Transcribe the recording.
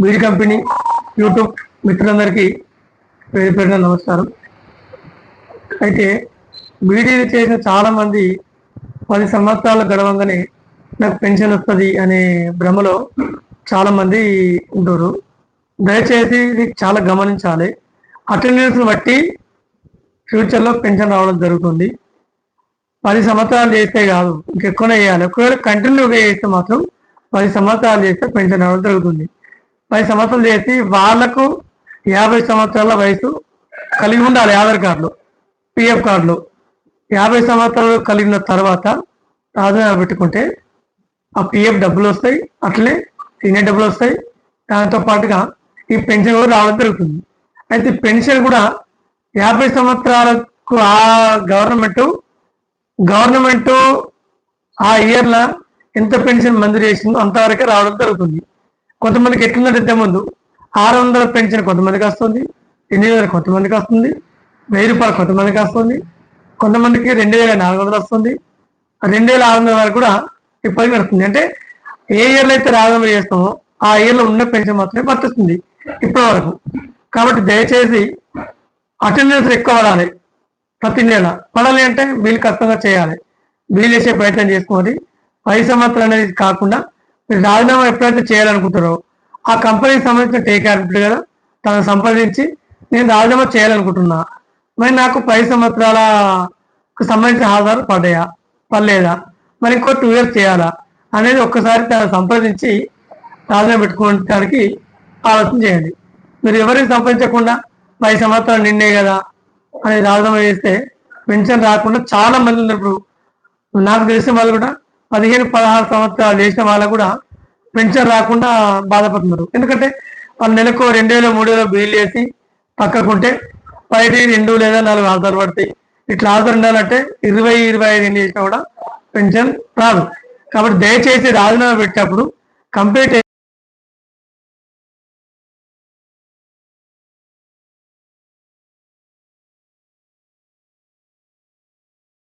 Beedi company YouTube మిత్రులందరికీ పేరు పేరున నమస్కారం. అయితే బీడీ చేసిన చాలామంది 10 సంవత్సరాలు గడవంగానే నాకు పెన్షన్ వస్తుంది అనే భ్రమలో చాలామంది ఉంటారు. దయచేసి ఇది చాలా గమనించాలి. అటెండెన్స్ని బట్టి ఫ్యూచర్లో పెన్షన్ రావడం జరుగుతుంది. 10 సంవత్సరాలు చేస్తే కాదు, ఇంకెక్కువనే చేయాలి. ఒకవేళ కంటిన్యూగా చేస్తే మాత్రం 10 సంవత్సరాలు చేస్తే పెన్షన్ రావడం జరుగుతుంది. 10 సంవత్సరాలు చేసి వాళ్లకు 50 సంవత్సరాల వయసు కలిగి ఉండాలి. ఆధార్ కార్డులో, పిఎఫ్ కార్డులో 50 సంవత్సరాలు కలిగిన తర్వాత రాజీనామా పెట్టుకుంటే ఆ పిఎఫ్ డబ్బులు వస్తాయి, అట్లనే సీనియర్ డబ్బులు వస్తాయి. దాంతో పాటుగా ఈ పెన్షన్ కూడా రావడం జరుగుతుంది. అయితే పెన్షన్ కూడా 50 సంవత్సరాలకు ఆ గవర్నమెంట్ ఆ ఇయర్లో ఎంత పెన్షన్ మంజూరు చేసిందో అంతవరకే రావడం జరుగుతుంది. కొంతమందికి ఎట్లుందంటే ముందు 600 పెన్షన్ కొంతమందికి వస్తుంది, 800 కొంతమందికి వస్తుంది, 1000 రూపాయలు కొంతమందికి వస్తుంది, కొంతమందికి 2400 వస్తుంది, 2600 వరకు కూడా ఇప్పటికీ వస్తుంది. అంటే ఏ ఇయర్లో అయితే రాజీనామా చేస్తామో ఆ ఇయర్లో ఉన్న పెన్షన్ మాత్రమే వర్తిస్తుంది ఇప్పటి వరకు. కాబట్టి దయచేసి అటెండెన్స్ ఎక్కువ పడాలి. ప్రతి నెల పడాలి అంటే వీళ్ళు కష్టంగా చేయాలి. వీళ్ళు చేసే ప్రయత్నం చేసుకోవాలి. 10 సంవత్సరాలు అనేది కాకుండా మీరు రాజీనామా ఎప్పుడైతే చేయాలనుకుంటారో ఆ కంపెనీకి సంబంధించిన టేకర్ ఉంటుంది కదా, తనను సంప్రదించి నేను రాజీనామా చేయాలనుకుంటున్నా, మరి నాకు 10 సంవత్సరాలకు సంబంధించిన ఆధారాలు పడలేదా, మరి ఇంకో 2 years చేయాలా అనేది ఒక్కసారి తను సంప్రదించి రాజీనామా పెట్టుకోవడానికి ఆలోచన చేయండి. మీరు ఎవరిని సంప్రదించకుండా 10 సంవత్సరాలు నిండే కదా అని రాజీనామా చేస్తే పెన్షన్ రాకుండా చాలా మంది ఉన్నారు. నాకు తెలిసిన వాళ్ళు కూడా 15-16 సంవత్సరాలు చేసిన వాళ్ళకు కూడా పెన్షన్ రాకుండా బాధపడుతున్నారు. ఎందుకంటే వాళ్ళు నెలకు 2000-3000 బిల్లు వేసి పక్కకుంటే బయట 2 లేదా 4 ఆధార్ పడతాయి. ఇట్లా ఆధార్ ఉండాలంటే 20-25 చేసినా కూడా పెన్షన్ రాదు. కాబట్టి దయచేసి రాజీనామా పెట్టేటప్పుడు కంప్లీట్